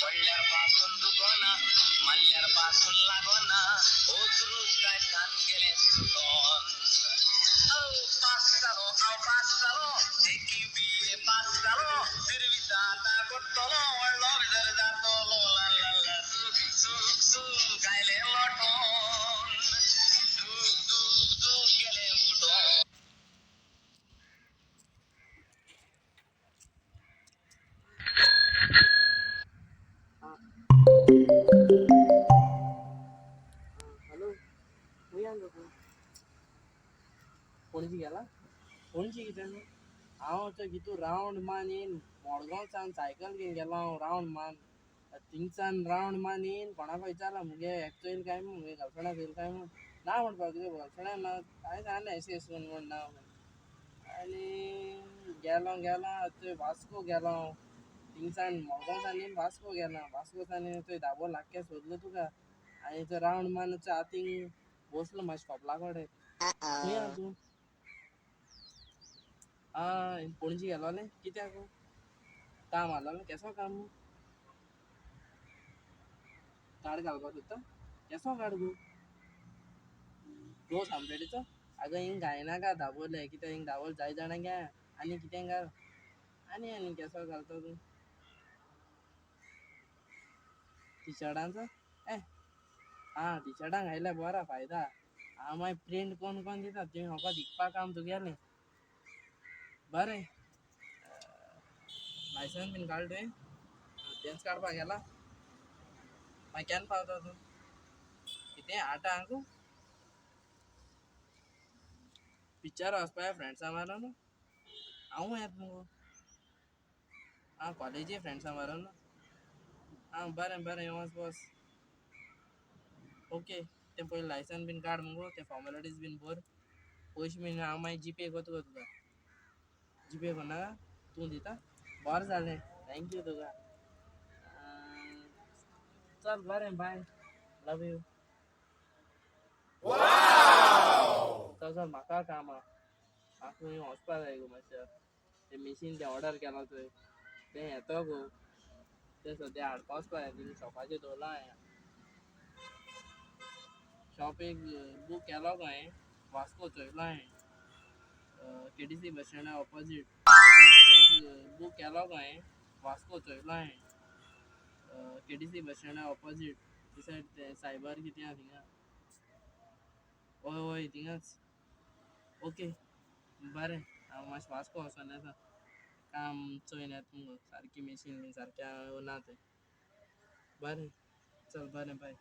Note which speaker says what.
Speaker 1: पडल्यापासून दुखोना मल्ल्यापासून लागोना ओतरूच काय छान गेले सुटोन पास झालो एकी बी पास झालो फिरविता आता गोट्टलो वळलो जर जातो ला ला ला सुख गायले लोटोन दुख गेले उठोन हॅलो पणजी गेला पणजी कितें हांव तो कितू रावंड मान येन मडगांवच्यान सायकल घेवन गेलो हांव रावंड मान थिंगसान रावंड मान येन कोणाक विचारला मुगे एकटो येयल काय म्हूण मुगे गर्लफ्रेंडाक येयल काय म्हूण ना म्हणपाक तुगे गर्लफ्रेंडाक ना हांवें सांगलें एशें म्हूण ना आनी गेलो थंय वास्को गेलो हांव थिंगसान मडगांवच्यान येवन वास्को गेलो वास्कोच्यान येवन थंय धाबो लागके सोदलो तुका आनी थंय रावंड मान हातींग बसलो मातशें कपला कडेन खंय आहा तूं पणजी गेलोलें कित्याक काम आहलोलें केसो काम कार्ड घालपाक सोदता केसो कार्ड गो क्लोज आमलेटीचो आगो हिंग घायनाका धाबोले कित्याक हिंग धाबोले जाय जाणां घे आनी कितें घाल आनी केसो घालता तूं टी शर्टांचो टी शर्टां घायल्यार बरो फायदा हांव मागीर प्रिंट कोन्न दिता तुवें म्हाका दिवपा काम तुगेलें बरें लायसन्स बीन काड तुवें तेंच काडपाक गेला मागीर केन्ना पावता तूं कितें 8 पिक्चर वचपाक फ्रेंड्सां मारोन हांवूं येता मुगो कॉलेजी फ्रेंड्सां मारोन बरें वच ओके तें पयलीं लायसन्स बीन काड मुगो ते फॉर्मेलिटीज बीन भर पयशे बीन हांव मागीर जीपे करता गो तुका जीपे करनाका तूं दिता बरें जालें थँक्यू तुका चल बरें बाय लव यू चल म्हाका काम म्हाका खंय वचपा जाय गो मातशें तें मेशीन तें ऑर्डर केला थंय तें येतो गो तें सद्या हाडपा वचपा जाय थिंग शॉपाचेर दवरला हांवें शॉप एक बूक केलो गो हांवें वास्को चोयलो हांवें केटीसी बस स्टँडा ऑपोजीट बूक केलो गो हांवें वास्को चोयलो हांवें केटीसी बस स्टँडा ऑपोजीट ते सायड तें सायबर कितें आहा थिंगा हय थिंगाच ओके बरें हांव मातशें वास्को वचोन येता काम चोयन येता मुगो सारकी मेशीन बीन सारकें ना थंय बरें चल बरें बाय